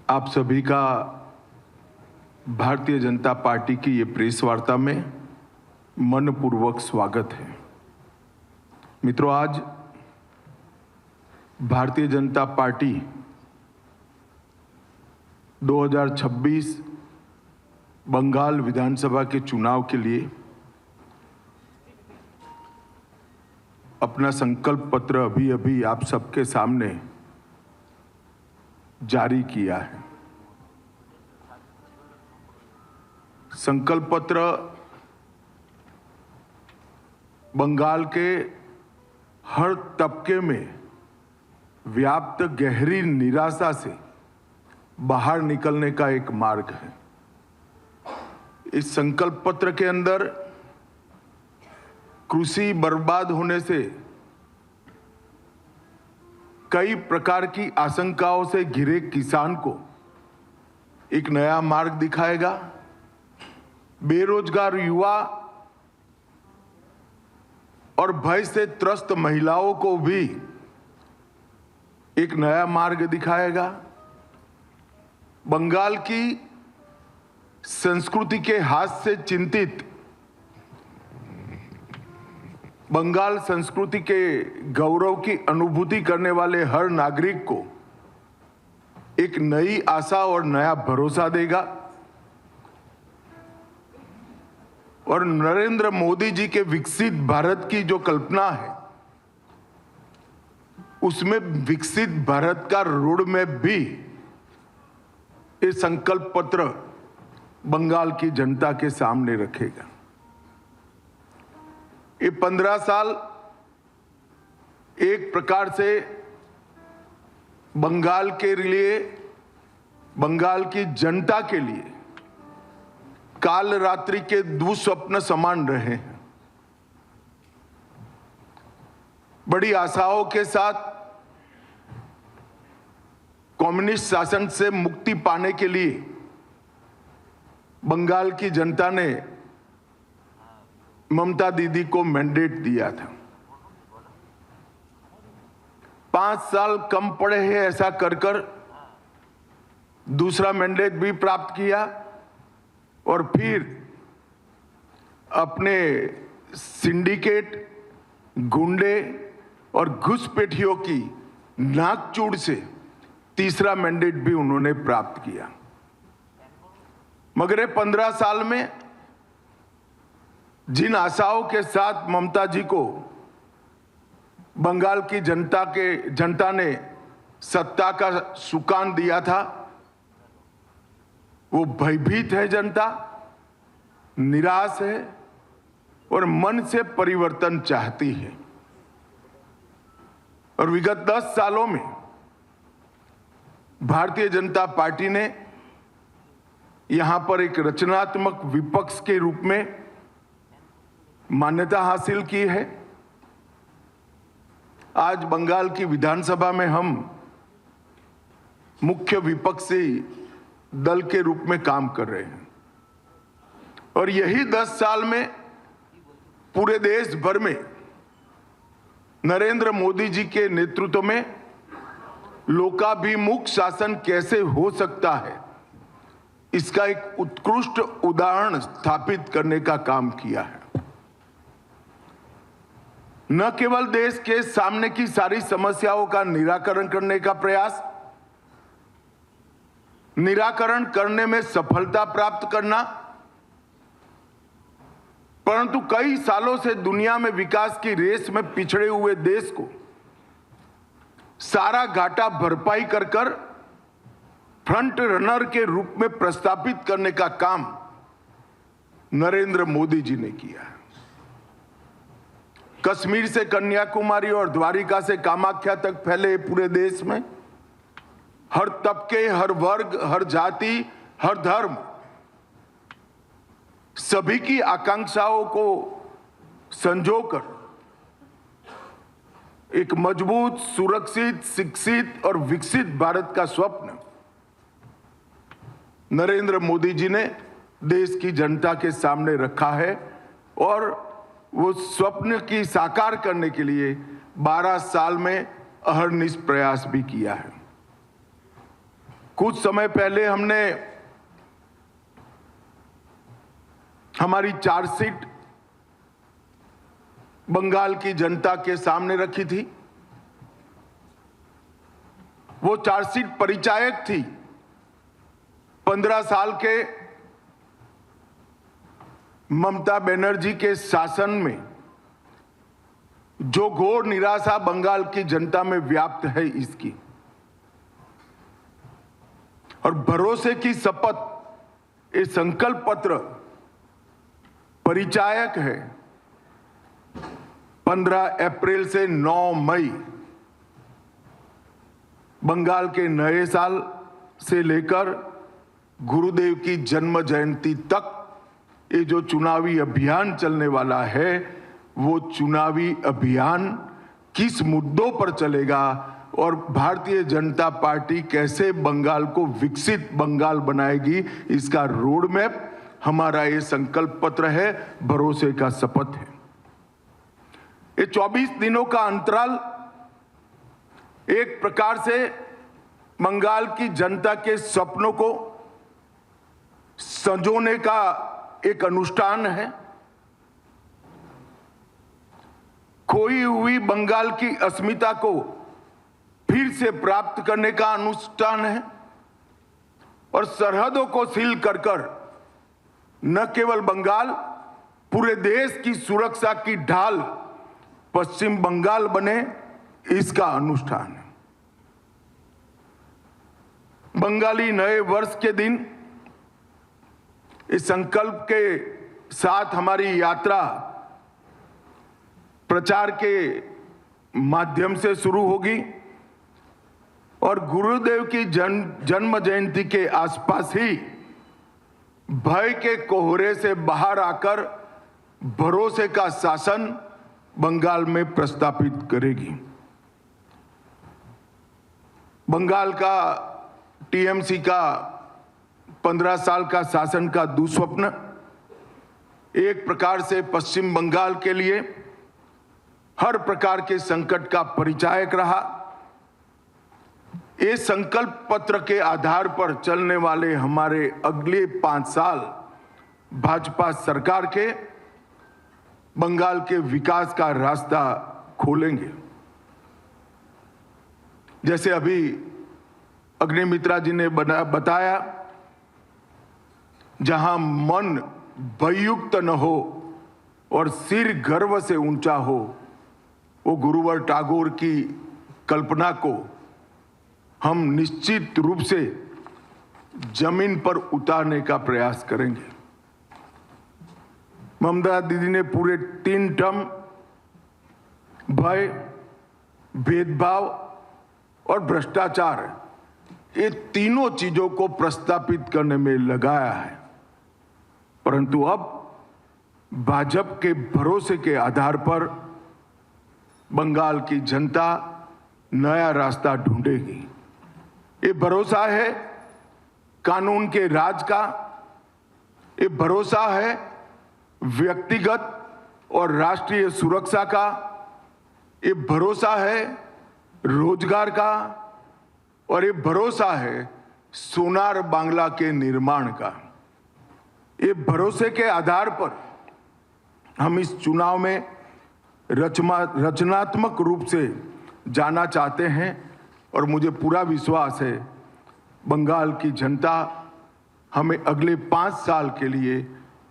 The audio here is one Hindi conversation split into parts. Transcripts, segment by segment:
आप सभी का भारतीय जनता पार्टी की ये प्रेस वार्ता में मनपूर्वक स्वागत है। मित्रों, आज भारतीय जनता पार्टी 2026 बंगाल विधानसभा के चुनाव के लिए अपना संकल्प पत्र अभी आप सबके सामने जारी किया है। संकल्प पत्र बंगाल के हर तबके में व्याप्त गहरी निराशा से बाहर निकलने का एक मार्ग है। इस संकल्प पत्र के अंदर कृषि बर्बाद होने से कई प्रकार की आशंकाओं से घिरे किसान को एक नया मार्ग दिखाएगा। बेरोजगार युवा और भय से त्रस्त महिलाओं को भी एक नया मार्ग दिखाएगा। बंगाल की संस्कृति के हाथ से चिंतित, बंगाल संस्कृति के गौरव की अनुभूति करने वाले हर नागरिक को एक नई आशा और नया भरोसा देगा और नरेंद्र मोदी जी के विकसित भारत की जो कल्पना है, उसमें विकसित भारत का रोड मैप भी ये संकल्प पत्र बंगाल की जनता के सामने रखेगा। ये 15 साल एक प्रकार से बंगाल के लिए, बंगाल की जनता के लिए काल रात्रि के दुस्वप्न समान रहे हैं। बड़ी आशाओं के साथ कम्युनिस्ट शासन से मुक्ति पाने के लिए बंगाल की जनता ने ममता दीदी को मैंडेट दिया था। 5 साल कम पड़े हैं ऐसा कर दूसरा मैंडेट भी प्राप्त किया और फिर अपने सिंडिकेट, गुंडे और घुसपैठियों की नाकचूड़ से तीसरा मैंडेट भी उन्होंने प्राप्त किया। मगर 15 साल में जिन आशाओं के साथ ममता जी को बंगाल की जनता ने सत्ता का सुकान दिया था, वो भयभीत है जनता, निराश है और मन से परिवर्तन चाहती है। और विगत 10 सालों में भारतीय जनता पार्टी ने यहां पर एक रचनात्मक विपक्ष के रूप में मान्यता हासिल की है। आज बंगाल की विधानसभा में हम मुख्य विपक्षी दल के रूप में काम कर रहे हैं और यही 10 साल में पूरे देश भर में नरेंद्र मोदी जी के नेतृत्व में लोकाभिमुख शासन कैसे हो सकता है, इसका एक उत्कृष्ट उदाहरण स्थापित करने का काम किया है। न केवल देश के सामने की सारी समस्याओं का निराकरण करने का प्रयास, निराकरण करने में सफलता प्राप्त करना, परंतु कई सालों से दुनिया में विकास की रेस में पिछड़े हुए देश को सारा घाटा भरपाई कर फ्रंट रनर के रूप में प्रस्थापित करने का काम नरेंद्र मोदी जी ने किया है। कश्मीर से कन्याकुमारी और द्वारिका से कामाख्या तक फैले पूरे देश में हर तबके, हर वर्ग, हर जाति, हर धर्म, सभी की आकांक्षाओं को संजोकर एक मजबूत, सुरक्षित, शिक्षित और विकसित भारत का स्वप्न नरेंद्र मोदी जी ने देश की जनता के सामने रखा है और वो स्वप्न की साकार करने के लिए 12 साल में अहर्निश प्रयास भी किया है। कुछ समय पहले हमने हमारी चार्जशीट बंगाल की जनता के सामने रखी थी। वो चार्जशीट परिचायक थी 15 साल के ममता बनर्जी के शासन में जो घोर निराशा बंगाल की जनता में व्याप्त है इसकी, और भरोसे की शपथ ये संकल्प पत्र परिचायक है। 15 अप्रैल से 9 मई बंगाल के नए साल से लेकर गुरुदेव की जन्म जयंती तक ये जो चुनावी अभियान चलने वाला है, वो चुनावी अभियान किस मुद्दों पर चलेगा और भारतीय जनता पार्टी कैसे बंगाल को विकसित बंगाल बनाएगी, इसका रोड मैप हमारा ये संकल्प पत्र है, भरोसे का शपथ है। ये 24 दिनों का अंतराल एक प्रकार से बंगाल की जनता के सपनों को संजोने का एक अनुष्ठान है। खोई हुई बंगाल की अस्मिता को फिर से प्राप्त करने का अनुष्ठान है और सरहदों को सील कर न केवल बंगाल, पूरे देश की सुरक्षा की ढाल पश्चिम बंगाल बने, इसका अनुष्ठान है। बंगाली नए वर्ष के दिन इस संकल्प के साथ हमारी यात्रा प्रचार के माध्यम से शुरू होगी और गुरुदेव की जन्म जयंती के आसपास ही भय के कोहरे से बाहर आकर भरोसे का शासन बंगाल में प्रस्थापित करेगी। बंगाल का टीएमसी का 15 साल का शासन का दुस्वप्न एक प्रकार से पश्चिम बंगाल के लिए हर प्रकार के संकट का परिचायक रहा। ये संकल्प पत्र के आधार पर चलने वाले हमारे अगले 5 साल भाजपा सरकार के बंगाल के विकास का रास्ता खोलेंगे। जैसे अभी अग्निमित्रा जी ने बताया, जहां मन भययुक्त न हो और सिर गर्व से ऊंचा हो, वो गुरुवर टैगोर की कल्पना को हम निश्चित रूप से जमीन पर उतारने का प्रयास करेंगे। ममता दीदी ने पूरे 3 टर्म भय, भेदभाव और भ्रष्टाचार, ये तीनों चीजों को प्रस्तापित करने में लगाया है, परंतु अब भाजपा के भरोसे के आधार पर बंगाल की जनता नया रास्ता ढूंढेगी। ये भरोसा है कानून के राज का, ये भरोसा है व्यक्तिगत और राष्ट्रीय सुरक्षा का, ये भरोसा है रोजगार का और ये भरोसा है सोनार बांग्ला के निर्माण का। ये भरोसे के आधार पर हम इस चुनाव में रचनात्मक रूप से जाना चाहते हैं और मुझे पूरा विश्वास है बंगाल की जनता हमें अगले 5 साल के लिए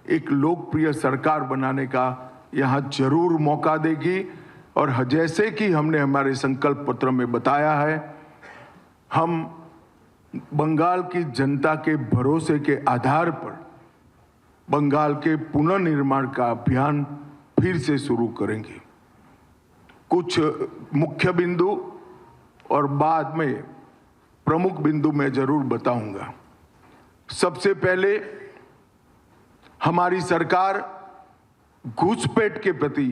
एक लोकप्रिय सरकार बनाने का यहाँ जरूर मौका देगी। और जैसे कि हमने हमारे संकल्प पत्र में बताया है, हम बंगाल की जनता के भरोसे के आधार पर बंगाल के पुनर्निर्माण का अभियान फिर से शुरू करेंगे। कुछ मुख्य बिंदु और बाद में प्रमुख बिंदु मैं जरूर बताऊंगा। सबसे पहले हमारी सरकार घुसपैठ के प्रति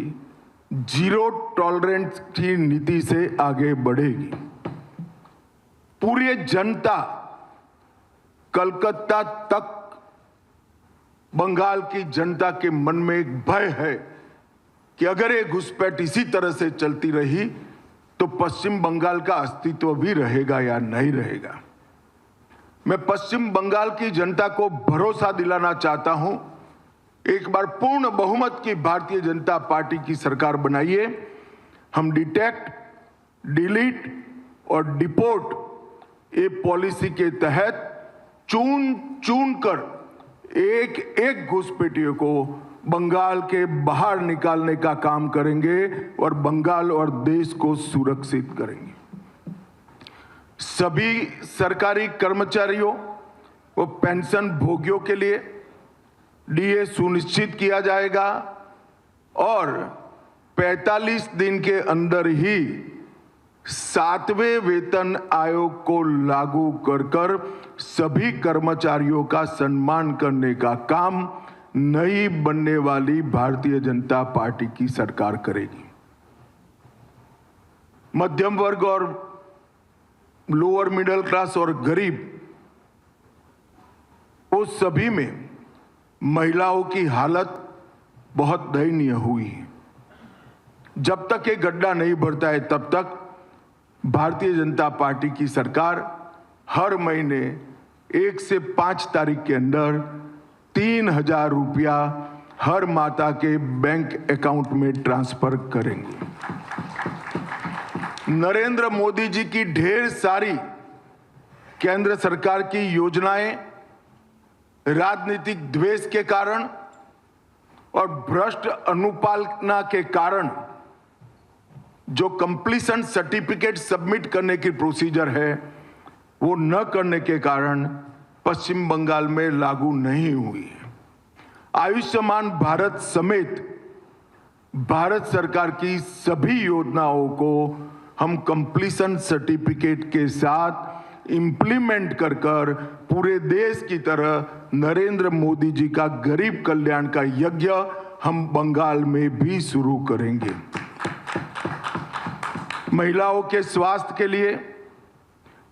जीरो टॉलरेंस की नीति से आगे बढ़ेगी। पूरी जनता कलकत्ता तक बंगाल की जनता के मन में एक भय है कि अगर ये घुसपैठ इसी तरह से चलती रही तो पश्चिम बंगाल का अस्तित्व भी रहेगा या नहीं रहेगा। मैं पश्चिम बंगाल की जनता को भरोसा दिलाना चाहता हूं, एक बार पूर्ण बहुमत की भारतीय जनता पार्टी की सरकार बनाइए। हम डिटेक्ट, डिलीट और डिपोर्ट ये पॉलिसी के तहत चुन चुन कर एक एक घुसपैठियों को बंगाल के बाहर निकालने का काम करेंगे और बंगाल और देश को सुरक्षित करेंगे। सभी सरकारी कर्मचारियों व पेंशन भोगियों के लिए डीए सुनिश्चित किया जाएगा और 45 दिन के अंदर ही 7वें वेतन आयोग को लागू कर सभी कर्मचारियों का सम्मान करने का काम नई बनने वाली भारतीय जनता पार्टी की सरकार करेगी। मध्यम वर्ग और लोअर मिडिल क्लास और गरीब, उस सभी में महिलाओं की हालत बहुत दयनीय हुई है। जब तक ये गड्ढा नहीं भरता है तब तक भारतीय जनता पार्टी की सरकार हर महीने 1 से 5 तारीख के अंदर 3,000 रुपया हर माता के बैंक अकाउंट में ट्रांसफर करेंगे। नरेंद्र मोदी जी की ढेर सारी केंद्र सरकार की योजनाएं राजनीतिक द्वेष के कारण और भ्रष्ट अनुपालना के कारण जो कंप्लीशन सर्टिफिकेट सबमिट करने की प्रोसीजर है वो न करने के कारण पश्चिम बंगाल में लागू नहीं हुई है। आयुष्मान भारत समेत भारत सरकार की सभी योजनाओं को हम कंप्लीशन सर्टिफिकेट के साथ इंप्लीमेंट कर पूरे देश की तरह नरेंद्र मोदी जी का गरीब कल्याण का यज्ञ हम बंगाल में भी शुरू करेंगे। महिलाओं के स्वास्थ्य के लिए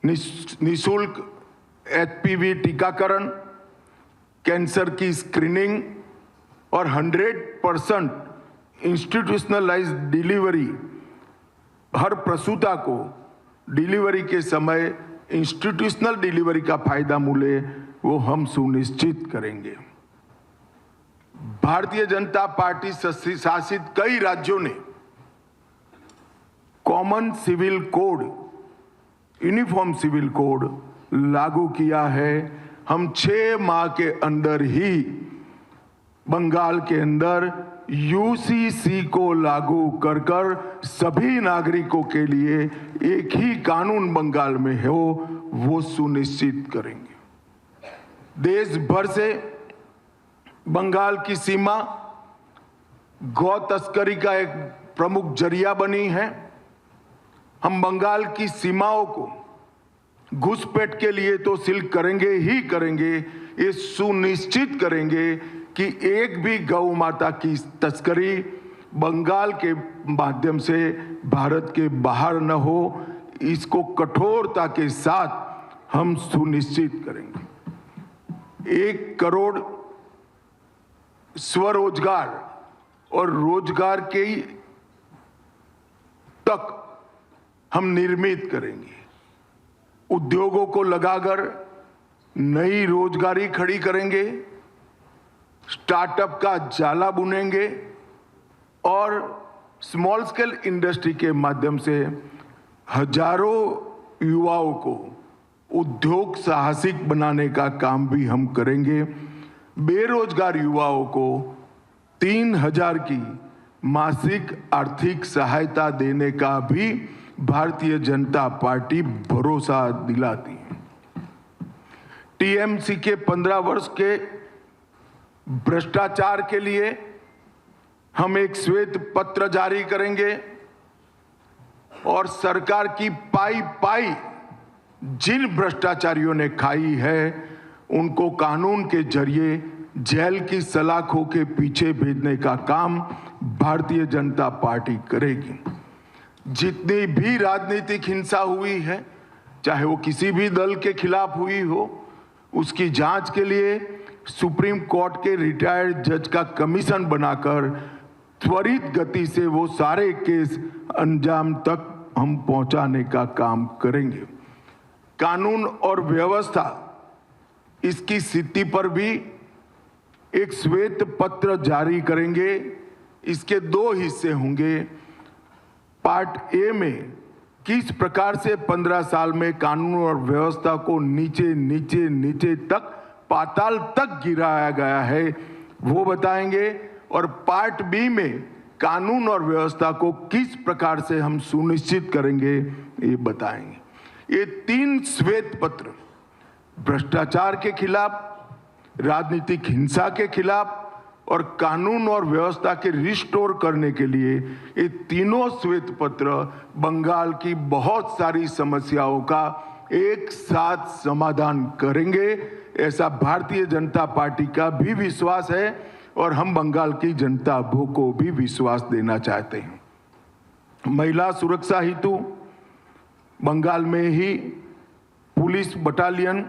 निःशुल्क HPV टीकाकरण, कैंसर की स्क्रीनिंग और 100% इंस्टीट्यूशनलाइज्ड डिलीवरी, हर प्रसूता को डिलीवरी के समय इंस्टीट्यूशनल डिलीवरी का फायदा मिले वो हम सुनिश्चित करेंगे। भारतीय जनता पार्टी शासित कई राज्यों ने common civil code, uniform civil code लागू किया है। हम 6 माह के अंदर ही बंगाल के अंदर UCC को लागू कर सभी नागरिकों के लिए एक ही कानून बंगाल में हो वो सुनिश्चित करेंगे। देश भर से बंगाल की सीमा गौ तस्करी का एक प्रमुख जरिया बनी है। हम बंगाल की सीमाओं को घुसपैठ के लिए तो सील करेंगे ही करेंगे, ये सुनिश्चित करेंगे कि एक भी गौ माता की तस्करी बंगाल के माध्यम से भारत के बाहर न हो। इसको कठोरता के साथ हम सुनिश्चित करेंगे। 1 करोड़ स्वरोजगार और रोजगार के तक हम निर्मित करेंगे। उद्योगों को लगाकर नई रोजगारी खड़ी करेंगे, स्टार्टअप का जाला बुनेंगे और स्मॉल स्केल इंडस्ट्री के माध्यम से हजारों युवाओं को उद्योग साहसिक बनाने का काम भी हम करेंगे। बेरोजगार युवाओं को 3,000 की मासिक आर्थिक सहायता देने का भी भारतीय जनता पार्टी भरोसा दिलाती है। TMC के 15 वर्ष के भ्रष्टाचार के लिए हम एक श्वेत पत्र जारी करेंगे और सरकार की पाई जिन भ्रष्टाचारियों ने खाई है उनको कानून के जरिए जेल की सलाखों के पीछे भेजने का काम भारतीय जनता पार्टी करेगी। जितनी भी राजनीतिक हिंसा हुई है, चाहे वो किसी भी दल के खिलाफ हुई हो, उसकी जांच के लिए सुप्रीम कोर्ट के रिटायर्ड जज का कमीशन बनाकर त्वरित गति से वो सारे केस अंजाम तक हम पहुंचाने का काम करेंगे। कानून और व्यवस्था इसकी स्थिति पर भी एक श्वेत पत्र जारी करेंगे। इसके 2 हिस्से होंगे। पार्ट ए में किस प्रकार से 15 साल में कानून और व्यवस्था को नीचे नीचे नीचे तक पाताल तक गिराया गया है वो बताएंगे, और पार्ट बी में कानून और व्यवस्था को किस प्रकार से हम सुनिश्चित करेंगे ये बताएंगे। ये 3 श्वेत पत्र भ्रष्टाचार के खिलाफ, राजनीतिक हिंसा के खिलाफ और कानून और व्यवस्था के रिस्टोर करने के लिए, ये तीनों श्वेत पत्र बंगाल की बहुत सारी समस्याओं का एक साथ समाधान करेंगे, ऐसा भारतीय जनता पार्टी का भी विश्वास है और हम बंगाल की जनता को भी विश्वास देना चाहते हैं। महिला सुरक्षा हेतु बंगाल में ही पुलिस बटालियन,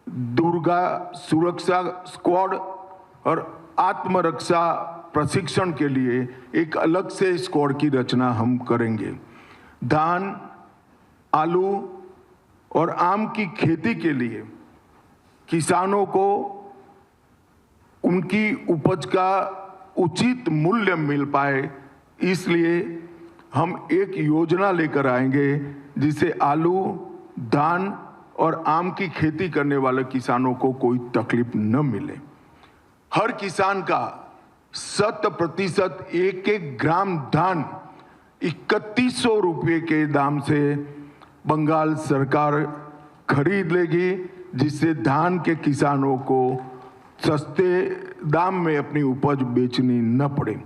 दुर्गा सुरक्षा स्क्वाड और आत्मरक्षा प्रशिक्षण के लिए एक अलग से स्क्वाड की रचना हम करेंगे। धान, आलू और आम की खेती के लिए किसानों को उनकी उपज का उचित मूल्य मिल पाए, इसलिए हम एक योजना लेकर आएंगे जिससे आलू, धान और आम की खेती करने वाले किसानों को कोई तकलीफ न मिले। हर किसान का 100% एक ग्राम धान 3100 रुपये के दाम से बंगाल सरकार खरीद लेगी, जिससे धान के किसानों को सस्ते दाम में अपनी उपज बेचनी न पड़े।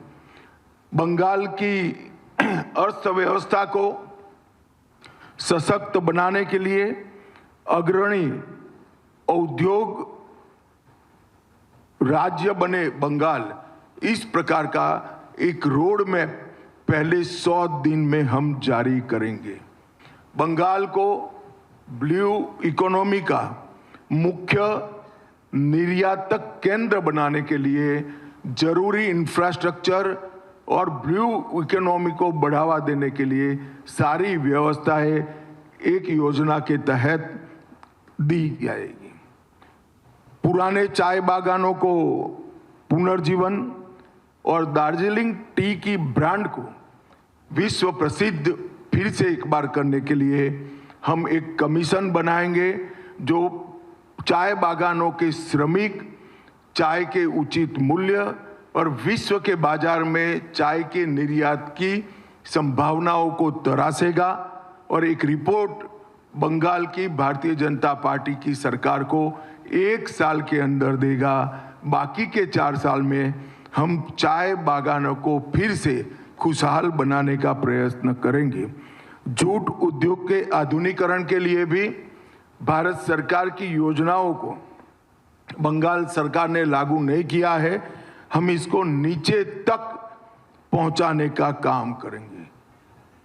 बंगाल की अर्थव्यवस्था को सशक्त बनाने के लिए अग्रणी औद्योग राज्य बने बंगाल, इस प्रकार का एक रोड मैप पहले 100 दिन में हम जारी करेंगे। बंगाल को ब्लू इकोनॉमी का मुख्य निर्यातक केंद्र बनाने के लिए जरूरी इंफ्रास्ट्रक्चर और ब्लू इकोनॉमी को बढ़ावा देने के लिए सारी व्यवस्थाएं एक योजना के तहत दी जाएगी। पुराने चाय बागानों को पुनर्जीवन और दार्जिलिंग टी की ब्रांड को विश्व प्रसिद्ध फिर से एक बार करने के लिए हम एक कमीशन बनाएंगे जो चाय बागानों के श्रमिक, चाय के उचित मूल्य और विश्व के बाजार में चाय के निर्यात की संभावनाओं को तरासेगा और एक रिपोर्ट बंगाल की भारतीय जनता पार्टी की सरकार को 1 साल के अंदर देगा। बाकी के 4 साल में हम चाय बागानों को फिर से खुशहाल बनाने का प्रयत्न करेंगे। जूट उद्योग के आधुनिकीकरण के लिए भी भारत सरकार की योजनाओं को बंगाल सरकार ने लागू नहीं किया है, हम इसको नीचे तक पहुंचाने का काम करेंगे।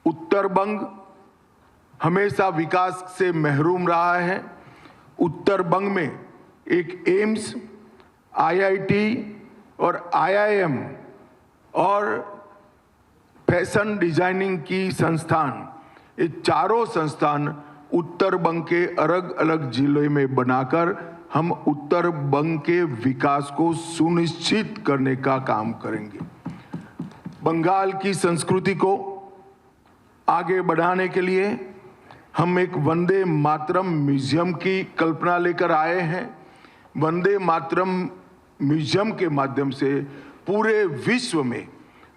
उत्तर बंग हमेशा विकास से महरूम रहा है। उत्तर बंग में एक एम्स, आईआईटी और आईआईएम और फैशन डिजाइनिंग की संस्थान, ये चारों संस्थान उत्तर बंग के अलग अलग जिलों में बनाकर हम उत्तर बंग के विकास को सुनिश्चित करने का काम करेंगे। बंगाल की संस्कृति को आगे बढ़ाने के लिए हम एक वंदे मातरम म्यूजियम की कल्पना लेकर आए हैं। वंदे मातरम म्यूजियम के माध्यम से पूरे विश्व में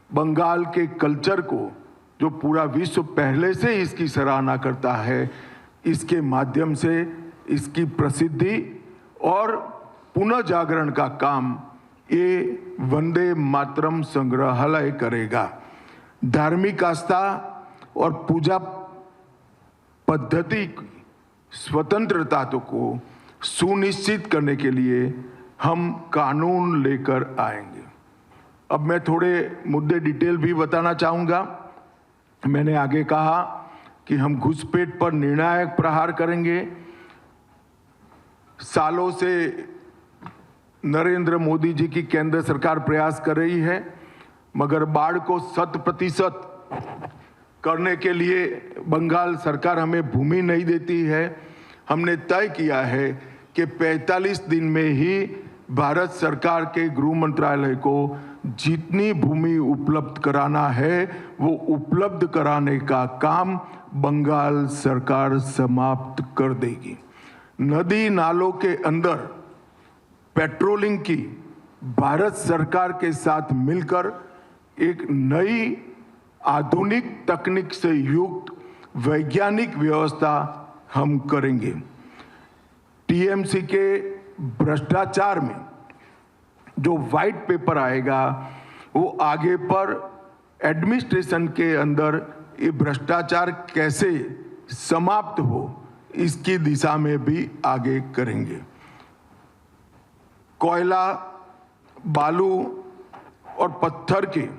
बंगाल के कल्चर को, जो पूरा विश्व पहले से इसकी सराहना करता है, इसके माध्यम से इसकी प्रसिद्धि और पुनः जागरण का काम ये वंदे मातरम संग्रहालय करेगा। धार्मिक आस्था और पूजा पद्धति की स्वतंत्रता को सुनिश्चित करने के लिए हम कानून लेकर आएंगे। अब मैं थोड़े मुद्दे डिटेल भी बताना चाहूँगा। मैंने आगे कहा कि हम घुसपैठ पर निर्णायक प्रहार करेंगे। सालों से नरेंद्र मोदी जी की केंद्र सरकार प्रयास कर रही है, मगर बाढ़ को 100% करने के लिए बंगाल सरकार हमें भूमि नहीं देती है। हमने तय किया है कि 45 दिन में ही भारत सरकार के गृह मंत्रालय को जितनी भूमि उपलब्ध कराना है वो उपलब्ध कराने का काम बंगाल सरकार समाप्त कर देगी। नदी नालों के अंदर पेट्रोलिंग की भारत सरकार के साथ मिलकर एक नई आधुनिक तकनीक से युक्त वैज्ञानिक व्यवस्था हम करेंगे। टीएमसी के भ्रष्टाचार में जो व्हाइट पेपर आएगा वो आगे पर एडमिनिस्ट्रेशन के अंदर ये भ्रष्टाचार कैसे समाप्त हो इसकी दिशा में भी आगे करेंगे। कोयला, बालू और पत्थर के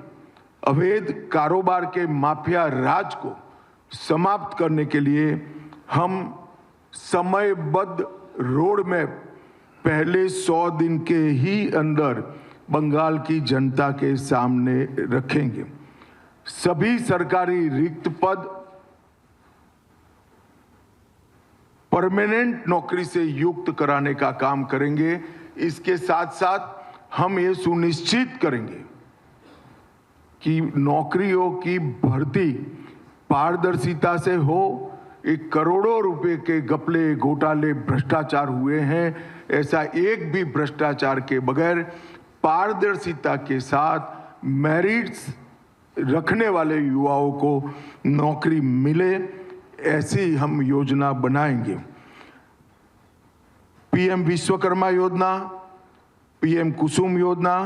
अवैध कारोबार के माफिया राज को समाप्त करने के लिए हम समयबद्ध रोड मैप पहले 100 दिन के ही अंदर बंगाल की जनता के सामने रखेंगे। सभी सरकारी रिक्त पद परमानेंट नौकरी से युक्त कराने का काम करेंगे। इसके साथ साथ हम ये सुनिश्चित करेंगे कि नौकरियों की भर्ती पारदर्शिता से हो। एक करोड़ों रुपए के घपले, घोटाले, भ्रष्टाचार हुए हैं, ऐसा एक भी भ्रष्टाचार के बगैर पारदर्शिता के साथ मेरिट्स रखने वाले युवाओं को नौकरी मिले, ऐसी हम योजना बनाएंगे। पीएम विश्वकर्मा योजना, पीएम कुसुम योजना,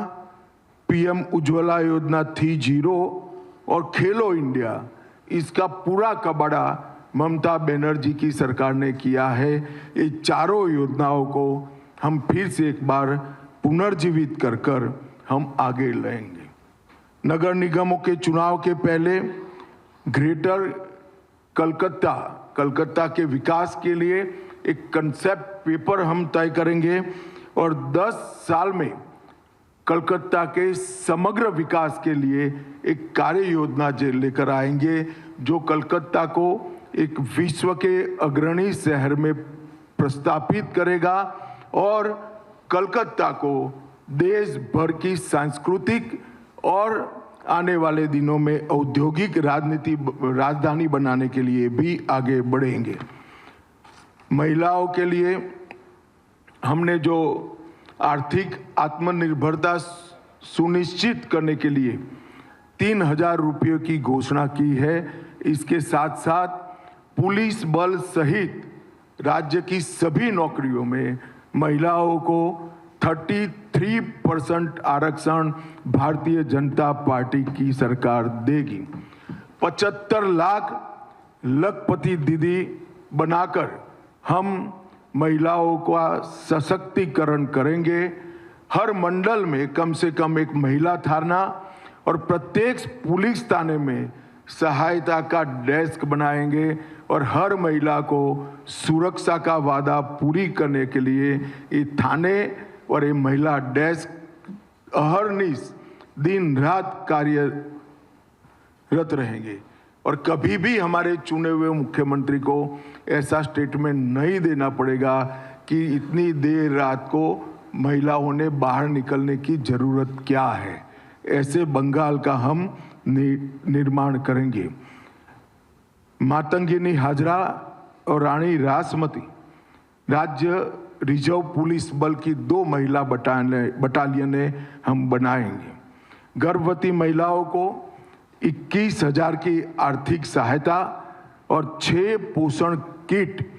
पीएम उज्ज्वला योजना 3.0 और खेलो इंडिया, इसका पूरा कबाड़ा ममता बनर्जी की सरकार ने किया है। ये चारों योजनाओं को हम फिर से एक बार पुनर्जीवित कर हम आगे लाएंगे। नगर निगमों के चुनाव के पहले ग्रेटर कलकत्ता के विकास के लिए एक कंसेप्ट पेपर हम तय करेंगे और 10 साल में कलकत्ता के समग्र विकास के लिए एक कार्य योजना लेकर आएंगे जो कलकत्ता को एक विश्व के अग्रणी शहर में प्रस्थापित करेगा और कलकत्ता को देश भर की सांस्कृतिक और आने वाले दिनों में औद्योगिक राजधानी बनाने के लिए भी आगे बढ़ेंगे। महिलाओं के लिए हमने जो आर्थिक आत्मनिर्भरता सुनिश्चित करने के लिए 3,000 रुपये की घोषणा की है। इसके साथ साथ पुलिस बल सहित राज्य की सभी नौकरियों में महिलाओं को 33% आरक्षण भारतीय जनता पार्टी की सरकार देगी। 75 लाख लखपति दीदी बनाकर हम महिलाओं का सशक्तिकरण करेंगे। हर मंडल में कम से कम एक महिला थाना और प्रत्येक पुलिस थाने में सहायता का डेस्क बनाएंगे और हर महिला को सुरक्षा का वादा पूरी करने के लिए ये थाने और ये महिला डेस्क अहर्निश दिन रात कार्यरत रहेंगे। और कभी भी हमारे चुने हुए मुख्यमंत्री को ऐसा स्टेटमेंट नहीं देना पड़ेगा कि इतनी देर रात को महिलाओं ने बाहर निकलने की जरूरत क्या है। ऐसे बंगाल का हम निर्माण करेंगे। मातंगिनी हाजरा और रानी रासमती राज्य रिजर्व पुलिस बल की 2 महिला बटालियनें हम बनाएंगे। गर्भवती महिलाओं को 21,000 की आर्थिक सहायता और 6 पोषण किट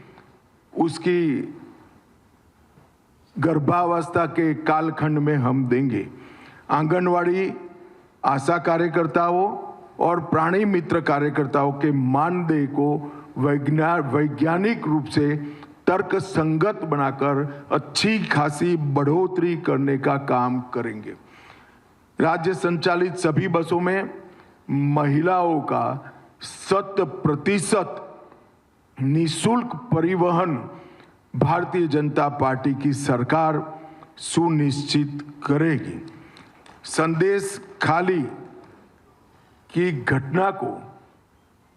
उसकी गर्भावस्था के कालखंड में हम देंगे। आंगनवाड़ी आशा कार्यकर्ताओं और प्राणी मित्र कार्यकर्ताओं के मानदेय को वैज्ञानिक रूप से तर्क संगत बनाकर अच्छी खासी बढ़ोतरी करने का काम करेंगे। राज्य संचालित सभी बसों में महिलाओं का 100% निःशुल्क परिवहन भारतीय जनता पार्टी की सरकार सुनिश्चित करेगी। संदेश खाली की घटना को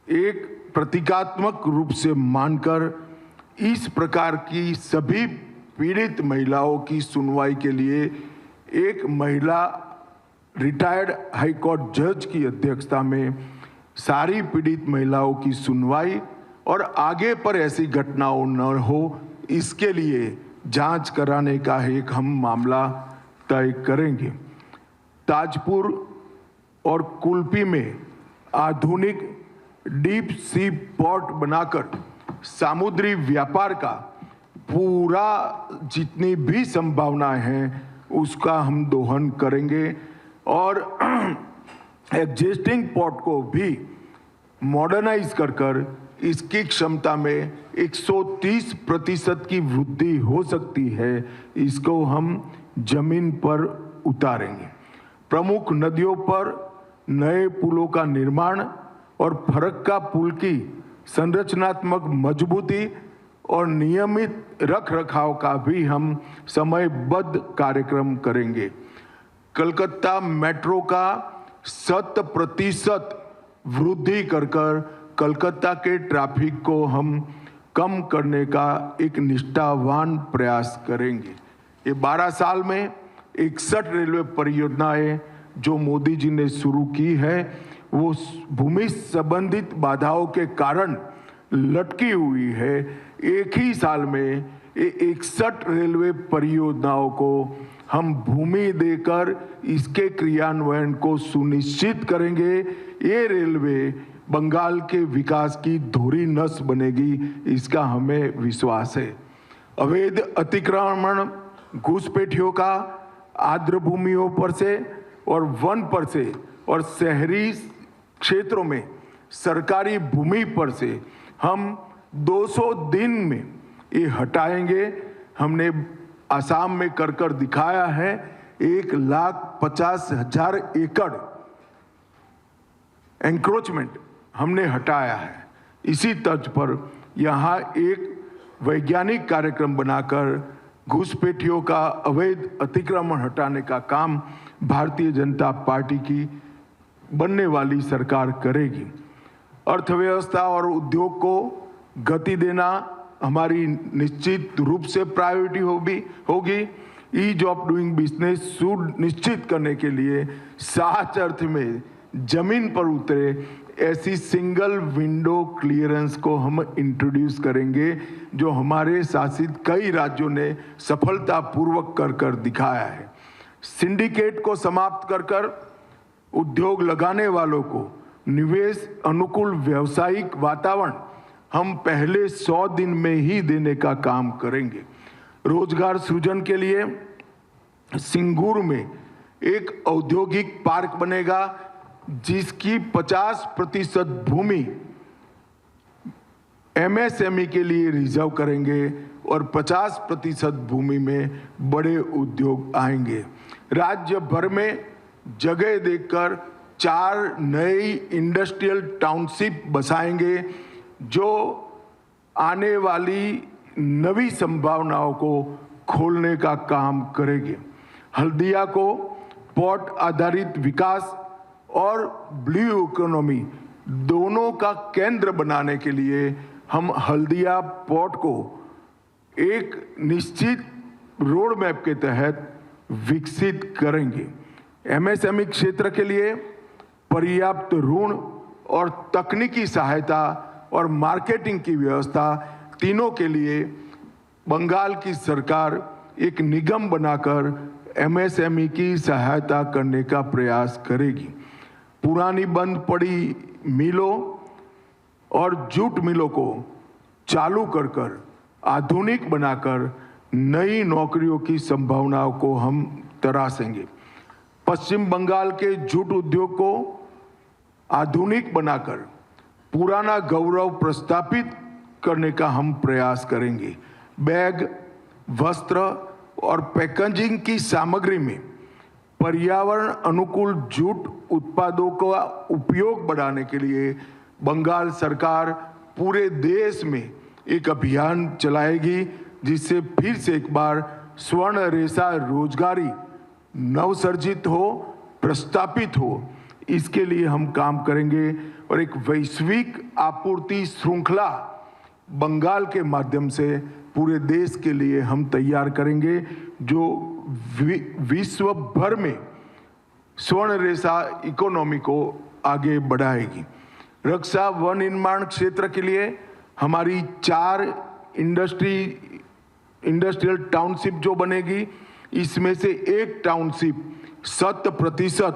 एक प्रतीकात्मक रूप से मानकर इस प्रकार की सभी पीड़ित महिलाओं की सुनवाई के लिए एक महिला रिटायर्ड हाई कोर्ट जज की अध्यक्षता में सारी पीड़ित महिलाओं की सुनवाई और आगे पर ऐसी घटनाओं न हो इसके लिए जांच कराने का एक हम मामला तय करेंगे। ताजपुर और कुल्पी में आधुनिक डीप सी पोर्ट बनाकर समुद्री व्यापार का पूरा जितनी भी संभावनाएं हैं उसका हम दोहन करेंगे और एग्जिस्टिंग पोर्ट को भी मॉडर्नाइज कर इसकी क्षमता में 130% की वृद्धि हो सकती है, इसको हम जमीन पर उतारेंगे। प्रमुख नदियों पर नए पुलों का निर्माण और फरक्का पुल की संरचनात्मक मजबूती और नियमित रखरखाव का भी हम समयबद्ध कार्यक्रम करेंगे। कलकत्ता मेट्रो का 100% वृद्धि कर कलकत्ता के ट्रैफिक को हम कम करने का एक निष्ठावान प्रयास करेंगे। ये 12 साल में 61 रेलवे परियोजनाएं जो मोदी जी ने शुरू की है वो भूमि संबंधित बाधाओं के कारण लटकी हुई है। एक ही साल में 61 रेलवे परियोजनाओं को हम भूमि देकर इसके क्रियान्वयन को सुनिश्चित करेंगे। ये रेलवे बंगाल के विकास की धुरी नस बनेगी, इसका हमें विश्वास है। अवैध अतिक्रमण घुसपैठियों का आर्द्र भूमियों पर से और वन पर से और शहरी क्षेत्रों में सरकारी भूमि पर से हम 200 दिन में ये हटाएंगे। हमने आसाम में कर दिखाया है। 1,50,000 एकड़ एंक्रोचमेंट हमने हटाया है। इसी तर्ज पर यहाँ एक वैज्ञानिक कार्यक्रम बनाकर घुसपैठियों का अवैध अतिक्रमण हटाने का काम भारतीय जनता पार्टी की बनने वाली सरकार करेगी। अर्थव्यवस्था और उद्योग को गति देना हमारी निश्चित रूप से प्रायोरिटी होगी। ईज ऑफ डूइंग बिजनेस सुनिश्चित करने के लिए सच अर्थ में जमीन पर उतरे ऐसी सिंगल विंडो क्लियरेंस को हम इंट्रोड्यूस करेंगे जो हमारे शासित कई राज्यों ने सफलतापूर्वक कर दिखाया है। सिंडिकेट को समाप्त कर उद्योग लगाने वालों को निवेश अनुकूल व्यावसायिक वातावरण हम पहले 100 दिन में ही देने का काम करेंगे। रोजगार सृजन के लिए सिंगूर में एक औद्योगिक पार्क बनेगा जिसकी 50% भूमि एमएसएमई के लिए रिजर्व करेंगे और 50% भूमि में बड़े उद्योग आएंगे। राज्य भर में जगह देकर 4 नई इंडस्ट्रियल टाउनशिप बसाएंगे जो आने वाली नवी संभावनाओं को खोलने का काम करेंगे। हल्दिया को पोर्ट आधारित विकास और ब्लू इकोनॉमी दोनों का केंद्र बनाने के लिए हम हल्दिया पोर्ट को एक निश्चित रोड मैप के तहत विकसित करेंगे। एमएसएमई क्षेत्र के लिए पर्याप्त ऋण और तकनीकी सहायता और मार्केटिंग की व्यवस्था तीनों के लिए बंगाल की सरकार एक निगम बनाकर एमएसएमई की सहायता करने का प्रयास करेगी। पुरानी बंद पड़ी मिलों और जूट मिलों को चालू कर आधुनिक बनाकर नई नौकरियों की संभावनाओं को हम तराशेंगे। पश्चिम बंगाल के जूट उद्योग को आधुनिक बनाकर पुराना गौरव प्रस्थापित करने का हम प्रयास करेंगे। बैग, वस्त्र और पैकेजिंग की सामग्री में पर्यावरण अनुकूल जूट उत्पादों का उपयोग बढ़ाने के लिए बंगाल सरकार पूरे देश में एक अभियान चलाएगी जिससे फिर से एक बार स्वर्ण रेशा रोजगारी नवसर्जित हो, प्रस्तापित हो। इसके लिए हम काम करेंगे और एक वैश्विक आपूर्ति श्रृंखला बंगाल के माध्यम से पूरे देश के लिए हम तैयार करेंगे, जो विश्व भर में स्वर्ण रेखा इकोनॉमी को आगे बढ़ाएगी। रक्षा व निर्माण क्षेत्र के लिए हमारी 4 इंडस्ट्रियल टाउनशिप जो बनेगी, इसमें से एक टाउनशिप 100%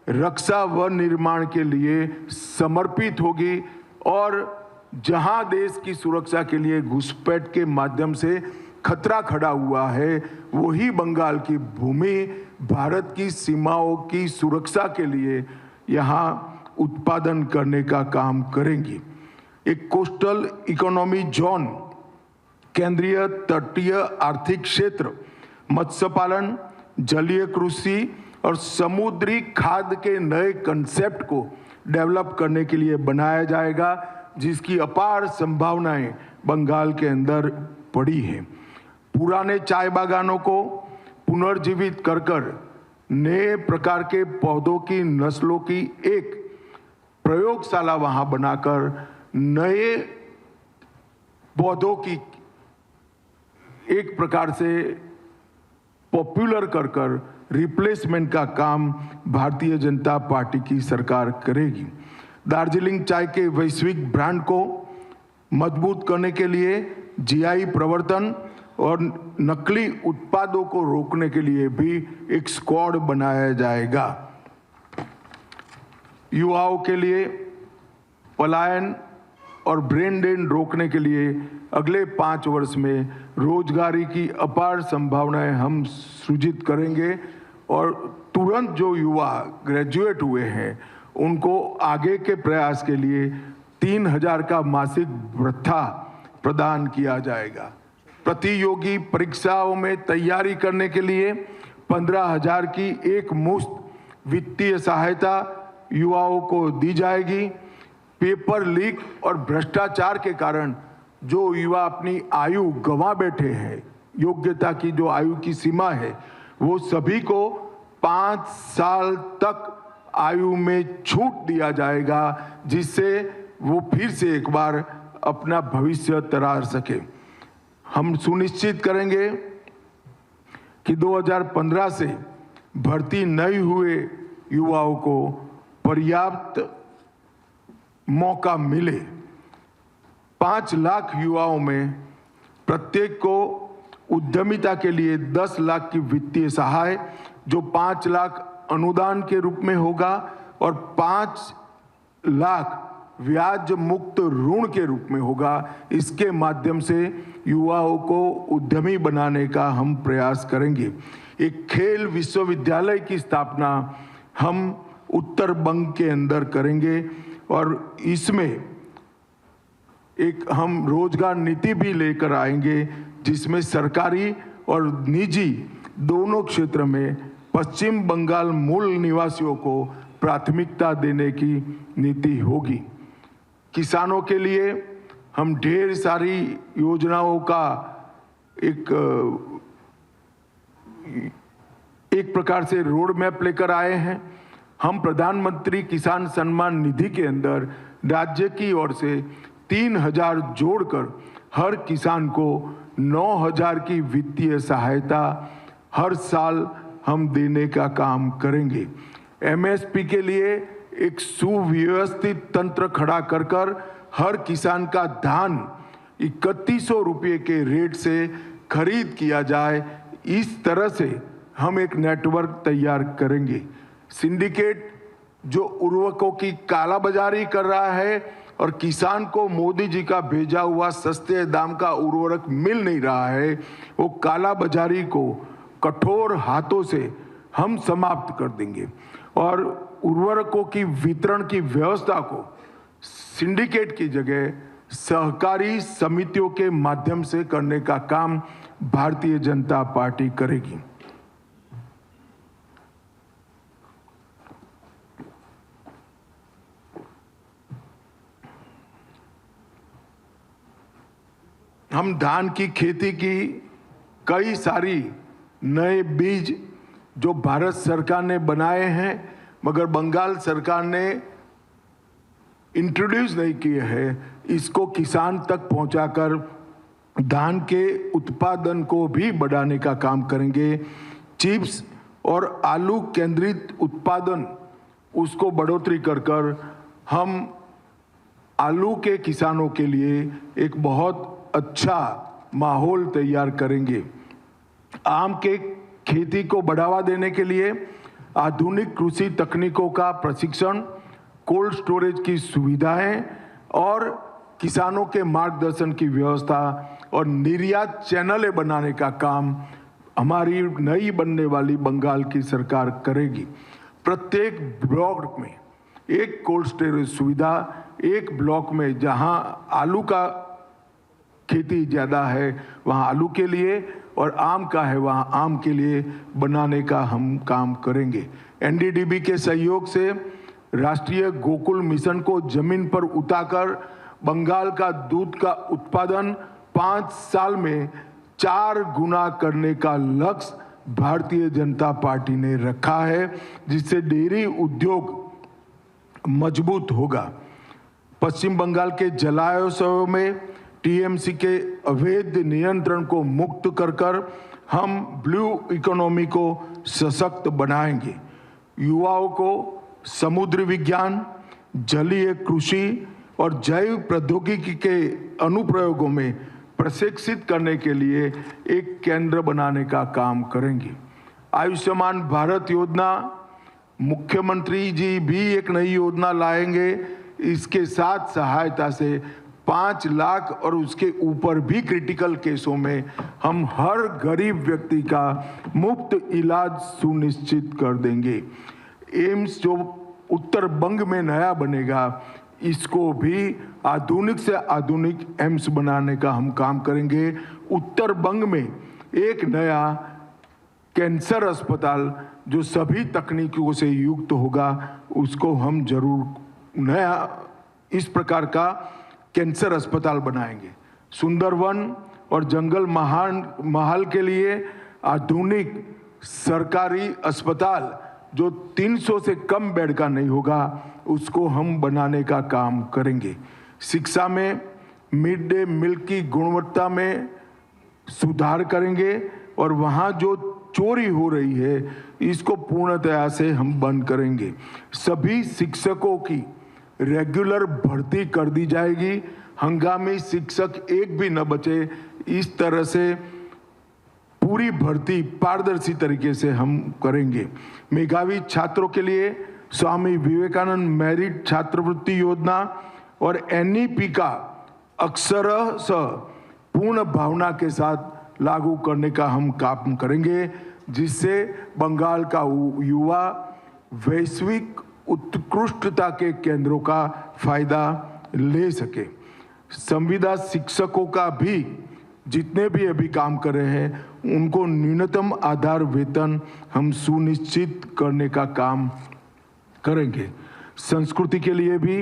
रक्षा व निर्माण के लिए समर्पित होगी और जहां देश की सुरक्षा के लिए घुसपैठ के माध्यम से खतरा खड़ा हुआ है, वही बंगाल की भूमि भारत की सीमाओं की सुरक्षा के लिए यहां उत्पादन करने का काम करेंगी। एक कोस्टल इकोनॉमी जोन, केंद्रीय तटीय आर्थिक क्षेत्र, मत्स्य पालन, जलीय कृषि और समुद्री खाद्य के नए कंसेप्ट को डेवलप करने के लिए बनाया जाएगा, जिसकी अपार संभावनाएं बंगाल के अंदर पड़ी हैं। पुराने चाय बागानों को पुनर्जीवित कर नए प्रकार के पौधों की नस्लों की एक प्रयोगशाला वहां बनाकर नए पौधों की एक प्रकार से पॉपुलर कर रिप्लेसमेंट का काम भारतीय जनता पार्टी की सरकार करेगी। दार्जिलिंग चाय के वैश्विक ब्रांड को मजबूत करने के लिए जीआई प्रवर्तन और नकली उत्पादों को रोकने के लिए भी एक स्क्वाड बनाया जाएगा। युवाओं के लिए पलायन और ब्रेन ड्रेन रोकने के लिए अगले 5 वर्ष में रोजगारी की अपार संभावनाएं हम सृजित करेंगे और तुरंत जो युवा ग्रेजुएट हुए हैं उनको आगे के प्रयास के लिए 3000 का मासिक भत्ता प्रदान किया जाएगा। प्रतियोगी परीक्षाओं में तैयारी करने के लिए 15,000 की एक मुश्त वित्तीय सहायता युवाओं को दी जाएगी। पेपर लीक और भ्रष्टाचार के कारण जो युवा अपनी आयु गंवा बैठे हैं, योग्यता की जो आयु की सीमा है, वो सभी को 5 साल तक आयु में छूट दिया जाएगा, जिससे वो फिर से एक बार अपना भविष्य तरार सके। हम सुनिश्चित करेंगे कि 2015 से भर्ती नहीं हुए युवाओं को पर्याप्त मौका मिले। 5 लाख युवाओं में प्रत्येक को उद्यमिता के लिए 10 लाख की वित्तीय सहाय, जो 5 लाख अनुदान के रूप में होगा और 5 लाख ब्याज मुक्त ऋण के रूप में होगा। इसके माध्यम से युवाओं को उद्यमी बनाने का हम प्रयास करेंगे। एक खेल विश्वविद्यालय की स्थापना हम उत्तर बंग के अंदर करेंगे और इसमें एक हम रोजगार नीति भी लेकर आएंगे, जिसमें सरकारी और निजी दोनों क्षेत्र में पश्चिम बंगाल मूल निवासियों को प्राथमिकता देने की नीति होगी। किसानों के लिए हम ढेर सारी योजनाओं का एक प्रकार से रोड मैप लेकर आए हैं। हम प्रधानमंत्री किसान सम्मान निधि के अंदर राज्य की ओर से 3000 जोड़कर हर किसान को 9000 की वित्तीय सहायता हर साल हम देने का काम करेंगे। एमएसपी के लिए एक सुव्यवस्थित तंत्र खड़ा कर हर किसान का धान 3100 रुपये के रेट से खरीद किया जाए। इस तरह से हम एक नेटवर्क तैयार करेंगे। सिंडिकेट जो उर्वरकों की कालाबाजारी कर रहा है और किसान को मोदी जी का भेजा हुआ सस्ते दाम का उर्वरक मिल नहीं रहा है, वो कालाबाजारी को कठोर हाथों से हम समाप्त कर देंगे और उर्वरकों की वितरण की व्यवस्था को सिंडिकेट की जगह सहकारी समितियों के माध्यम से करने का काम भारतीय जनता पार्टी करेगी। हम धान की खेती की कई सारी नए बीज जो भारत सरकार ने बनाए हैं मगर बंगाल सरकार ने इंट्रोड्यूस नहीं किए हैं, इसको किसान तक पहुंचाकर धान के उत्पादन को भी बढ़ाने का काम करेंगे। चिप्स और आलू केंद्रित उत्पादन उसको बढ़ोतरी कर हम आलू के किसानों के लिए एक बहुत अच्छा माहौल तैयार करेंगे। आम के खेती को बढ़ावा देने के लिए आधुनिक कृषि तकनीकों का प्रशिक्षण, कोल्ड स्टोरेज की सुविधाएं और किसानों के मार्गदर्शन की व्यवस्था और निर्यात चैनलें बनाने का काम हमारी नई बनने वाली बंगाल की सरकार करेगी। प्रत्येक ब्लॉक में एक कोल्ड स्टोरेज सुविधा, एक ब्लॉक में जहां आलू का खेती ज़्यादा है वहां आलू के लिए और आम का है वहां आम के लिए बनाने का हम काम करेंगे। एनडीडीबी के सहयोग से राष्ट्रीय गोकुल मिशन को जमीन पर उतारकर बंगाल का दूध का उत्पादन 5 साल में 4 गुना करने का लक्ष्य भारतीय जनता पार्टी ने रखा है, जिससे डेयरी उद्योग मजबूत होगा। पश्चिम बंगाल के जलाशयों में टीएमसी के अवैध नियंत्रण को मुक्त कर हम ब्लू इकोनॉमी को सशक्त बनाएंगे। युवाओं को समुद्री विज्ञान, जलीय कृषि और जैव प्रौद्योगिकी के अनुप्रयोगों में प्रशिक्षित करने के लिए एक केंद्र बनाने का काम करेंगे। आयुष्मान भारत योजना, मुख्यमंत्री जी भी एक नई योजना लाएंगे। इसके साथ सहायता से 5 लाख और उसके ऊपर भी क्रिटिकल केसों में हम हर गरीब व्यक्ति का मुफ्त इलाज सुनिश्चित कर देंगे। एम्स जो उत्तर बंग में नया बनेगा, इसको भी आधुनिक से आधुनिक एम्स बनाने का हम काम करेंगे। उत्तर बंग में एक नया कैंसर अस्पताल जो सभी तकनीकों से युक्त होगा, उसको हम जरूर नया इस प्रकार का कैंसर अस्पताल बनाएंगे। सुंदरवन और जंगल महल के लिए आधुनिक सरकारी अस्पताल जो 300 से कम बेड का नहीं होगा, उसको हम बनाने का काम करेंगे। शिक्षा में मिड डे मील की गुणवत्ता में सुधार करेंगे और वहाँ जो चोरी हो रही है इसको पूर्णतया से हम बंद करेंगे। सभी शिक्षकों की रेगुलर भर्ती कर दी जाएगी, हंगामी शिक्षक एक भी न बचे। इस तरह से पूरी भर्ती पारदर्शी तरीके से हम करेंगे। मेधावी छात्रों के लिए स्वामी विवेकानंद मेरिट छात्रवृत्ति योजना और एनईपी का अक्षरशः पूर्ण भावना के साथ लागू करने का हम काम करेंगे, जिससे बंगाल का युवा वैश्विक उत्कृष्टता के केंद्रों का फायदा ले सके। संविदा शिक्षकों का भी जितने भी अभी काम कर रहे हैं उनको न्यूनतम आधार वेतन हम सुनिश्चित करने का काम करेंगे। संस्कृति के लिए भी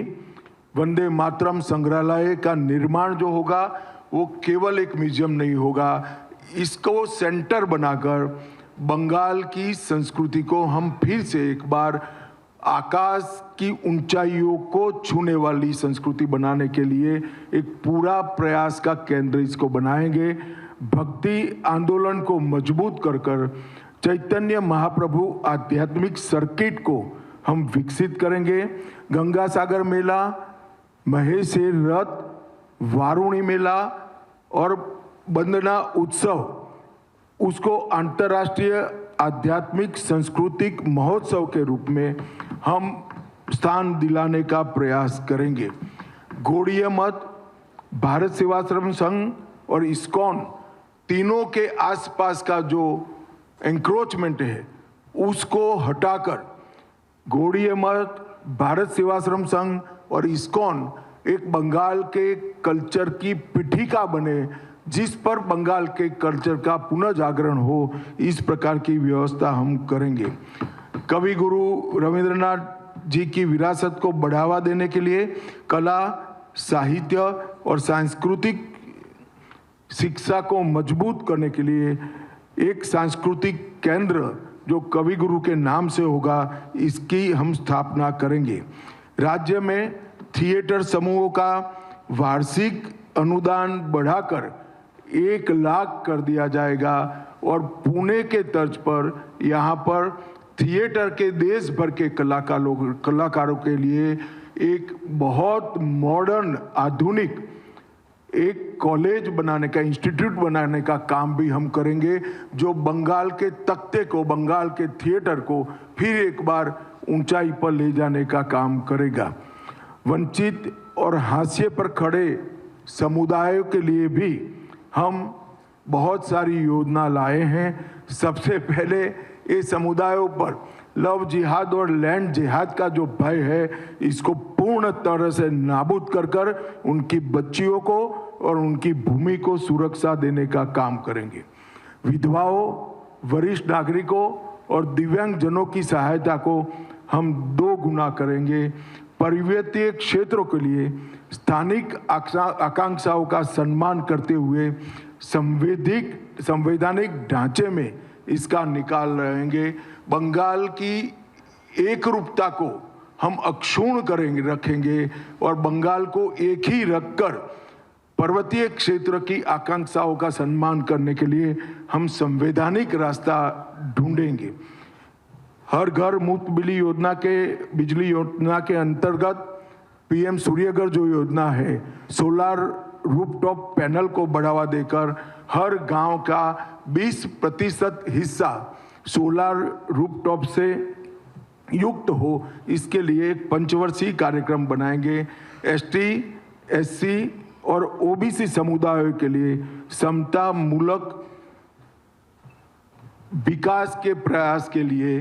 वंदे मातरम संग्रहालय का निर्माण जो होगा वो केवल एक म्यूजियम नहीं होगा, इसको सेंटर बनाकर बंगाल की संस्कृति को हम फिर से एक बार आकाश की ऊंचाइयों को छूने वाली संस्कृति बनाने के लिए एक पूरा प्रयास का केंद्र इसको बनाएंगे। भक्ति आंदोलन को मजबूत कर चैतन्य महाप्रभु आध्यात्मिक सर्किट को हम विकसित करेंगे। गंगा सागर मेला, महेश्वर रथ, वारुणी मेला और वंदना उत्सव उसको अंतर्राष्ट्रीय आध्यात्मिक सांस्कृतिक महोत्सव के रूप में हम स्थान दिलाने का प्रयास करेंगे। गौड़ीय मठ, भारत सेवाश्रम संघ और इस्कॉन तीनों के आसपास का जो एंक्रोचमेंट है उसको हटाकर गौड़ीय मठ, भारत सेवाश्रम संघ और इस्कॉन एक बंगाल के कल्चर की पीठिका बने, जिस पर बंगाल के कल्चर का पुनः जागरण हो, इस प्रकार की व्यवस्था हम करेंगे। कवि गुरु रविंद्रनाथ जी की विरासत को बढ़ावा देने के लिए कला, साहित्य और सांस्कृतिक शिक्षा को मजबूत करने के लिए एक सांस्कृतिक केंद्र जो कवि गुरु के नाम से होगा, इसकी हम स्थापना करेंगे। राज्य में थिएटर समूहों का वार्षिक अनुदान बढ़ाकर 1 लाख कर दिया जाएगा और पुणे के तर्ज पर यहाँ पर थिएटर के देश भर के कलाकारों के लिए एक बहुत मॉडर्न आधुनिक एक कॉलेज बनाने का, इंस्टीट्यूट बनाने का काम भी हम करेंगे, जो बंगाल के तख्ते को, बंगाल के थिएटर को फिर एक बार ऊंचाई पर ले जाने का काम करेगा। वंचित और हाशिए पर खड़े समुदायों के लिए भी हम बहुत सारी योजना लाए हैं। सबसे पहले ये समुदायों पर लव जिहाद और लैंड जिहाद का जो भय है, इसको पूर्ण तरह से नाबूद कर उनकी बच्चियों को और उनकी भूमि को सुरक्षा देने का काम करेंगे। विधवाओं, वरिष्ठ नागरिकों और दिव्यांग जनों की सहायता को हम 2 गुना करेंगे। पर्वतीय क्षेत्रों के लिए स्थानिक आकांक्षाओं का सम्मान करते हुए संवैधानिक ढांचे में इसका निकाल रहेंगे। बंगाल की एकरूपता को हम अक्षुण्ण रखेंगे और बंगाल को एक ही रखकर पर्वतीय क्षेत्र की आकांक्षाओं का सम्मान करने के लिए हम संवैधानिक रास्ता ढूंढेंगे। हर घर मुफ्त बिजली योजना के अंतर्गत पीएम सूर्यघर जो योजना है, सोलार रूफटॉप पैनल को बढ़ावा देकर हर गांव का 20% हिस्सा सोलार रूफटॉप से युक्त हो, इसके लिए एक पंचवर्षीय कार्यक्रम बनाएंगे। एसटी, एससी और ओबीसी समुदायों के लिए समतामूलक विकास के प्रयास के लिए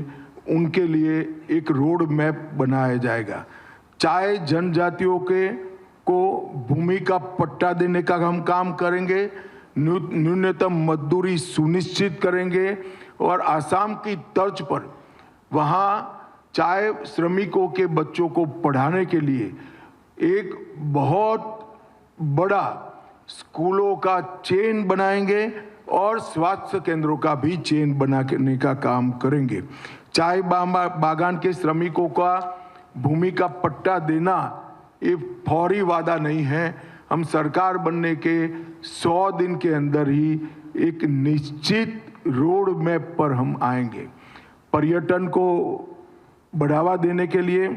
उनके लिए एक रोड मैप बनाया जाएगा। चाहे जनजातियों को भूमि का पट्टा देने का हम काम करेंगे, न्यूनतम मजदूरी सुनिश्चित करेंगे और आसाम की तर्ज पर वहाँ चाय श्रमिकों के बच्चों को पढ़ाने के लिए एक बहुत बड़ा स्कूलों का चेन बनाएंगे और स्वास्थ्य केंद्रों का भी चेन बनाने का काम करेंगे। चाय बागान के श्रमिकों का भूमि का पट्टा देना ये फौरी वादा नहीं है। हम सरकार बनने के 100 दिन के अंदर ही एक निश्चित रोड मैप पर हम आएंगे। पर्यटन को बढ़ावा देने के लिए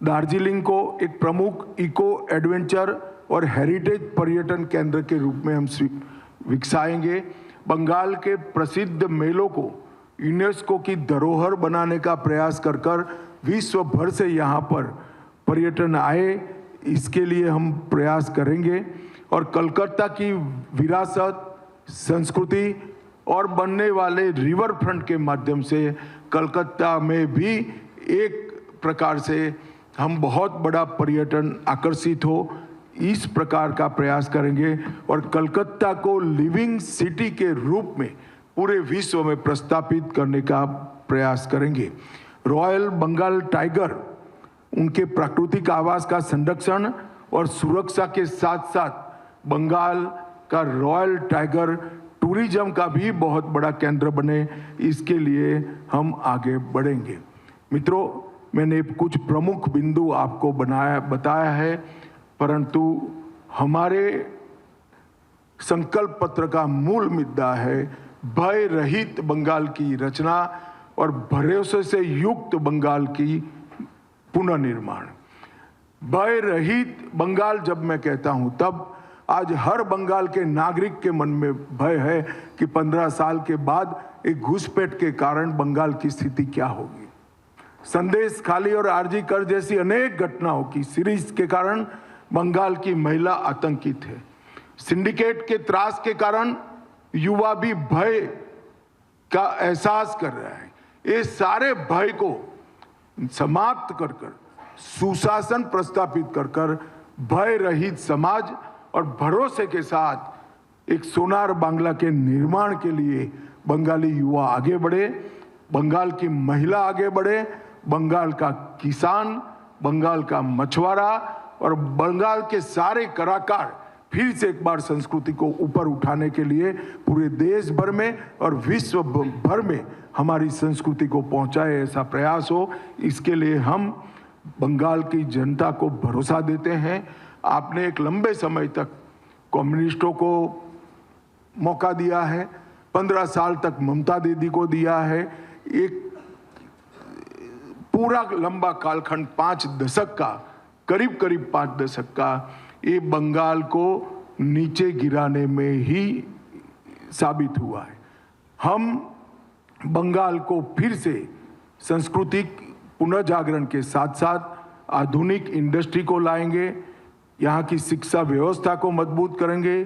दार्जिलिंग को एक प्रमुख इको एडवेंचर और हेरिटेज पर्यटन केंद्र के रूप में हम विकसाएंगे। बंगाल के प्रसिद्ध मेलों को यूनेस्को की धरोहर बनाने का प्रयास कर विश्व भर से यहाँ पर पर्यटन आए, इसके लिए हम प्रयास करेंगे। और कलकत्ता की विरासत, संस्कृति और बनने वाले रिवर फ्रंट के माध्यम से कलकत्ता में भी एक प्रकार से हम बहुत बड़ा पर्यटन आकर्षित हो, इस प्रकार का प्रयास करेंगे और कलकत्ता को लिविंग सिटी के रूप में पूरे विश्व में प्रस्थापित करने का प्रयास करेंगे। रॉयल बंगाल टाइगर, उनके प्राकृतिक आवास का संरक्षण और सुरक्षा के साथ साथ बंगाल का रॉयल टाइगर टूरिज्म का भी बहुत बड़ा केंद्र बने, इसके लिए हम आगे बढ़ेंगे। मित्रों, मैंने कुछ प्रमुख बिंदु आपको बताया है, परंतु हमारे संकल्प पत्र का मूल मुद्दा है भय रहित बंगाल की रचना और भरोसे से युक्त बंगाल की पुनर्निर्माण। भय रहित बंगाल जब मैं कहता हूं, तब आज हर बंगाल के नागरिक के मन में भय है कि 15 साल के बाद एक घुसपैठ के कारण बंगाल की स्थिति क्या होगी। संदेश खाली और आरजी कर जैसी अनेक घटनाओं की सीरीज के कारण बंगाल की महिला आतंकित है। सिंडिकेट के त्रास के कारण युवा भी भय का एहसास कर रहा है। ये सारे भय को समाप्त कर सुशासन प्रस्थापित कर भय रहित समाज और भरोसे के साथ एक सोनार बांग्ला के निर्माण के लिए बंगाली युवा आगे बढ़े, बंगाल की महिला आगे बढ़े, बंगाल का किसान, बंगाल का मछुआरा और बंगाल के सारे कलाकार फिर से एक बार संस्कृति को ऊपर उठाने के लिए पूरे देश भर में और विश्व भर में हमारी संस्कृति को पहुंचाए, ऐसा प्रयास हो। इसके लिए हम बंगाल की जनता को भरोसा देते हैं। आपने एक लंबे समय तक कम्युनिस्टों को मौका दिया है, 15 साल तक ममता दीदी को दिया है, एक पूरा लंबा कालखंड 5 दशक का, करीब 5 दशक का, ये बंगाल को नीचे गिराने में ही साबित हुआ है। हम बंगाल को फिर से सांस्कृतिक पुनर्जागरण के साथ साथ आधुनिक इंडस्ट्री को लाएंगे, यहाँ की शिक्षा व्यवस्था को मजबूत करेंगे,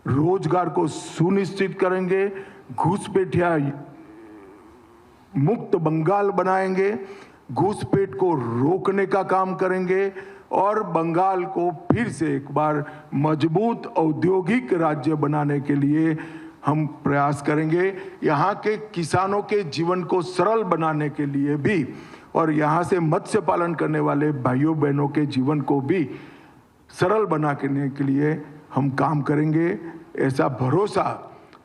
रोजगार को सुनिश्चित करेंगे, घुसपैठिया मुक्त बंगाल बनाएंगे, घुसपैठ को रोकने का काम करेंगे और बंगाल को फिर से एक बार मजबूत औद्योगिक राज्य बनाने के लिए हम प्रयास करेंगे। यहाँ के किसानों के जीवन को सरल बनाने के लिए भी और यहाँ से मत्स्य पालन करने वाले भाइयों बहनों के जीवन को भी सरल बनाने के लिए हम काम करेंगे। ऐसा भरोसा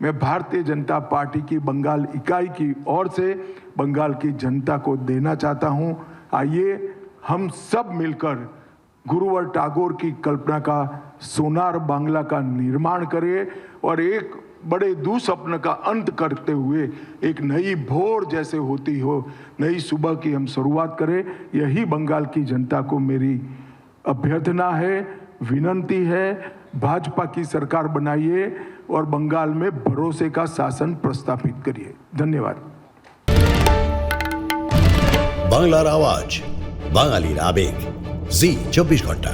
मैं भारतीय जनता पार्टी की बंगाल इकाई की ओर से बंगाल की जनता को देना चाहता हूं। आइए हम सब मिलकर गुरुवर टैगोर की कल्पना का सोनार बांग्ला का निर्माण करें और एक बड़े दुस्वप्न का अंत करते हुए एक नई भोर जैसे होती हो नई सुबह की हम शुरुआत करें। यही बंगाल की जनता को मेरी अभ्यर्थना है, विनंती है। भाजपा की सरकार बनाइए और बंगाल में भरोसे का शासन प्रस्थापित करिए। धन्यवाद। বাংলার আওয়াজ, বাঙালির আবেগ, জি 24 ঘন্টা।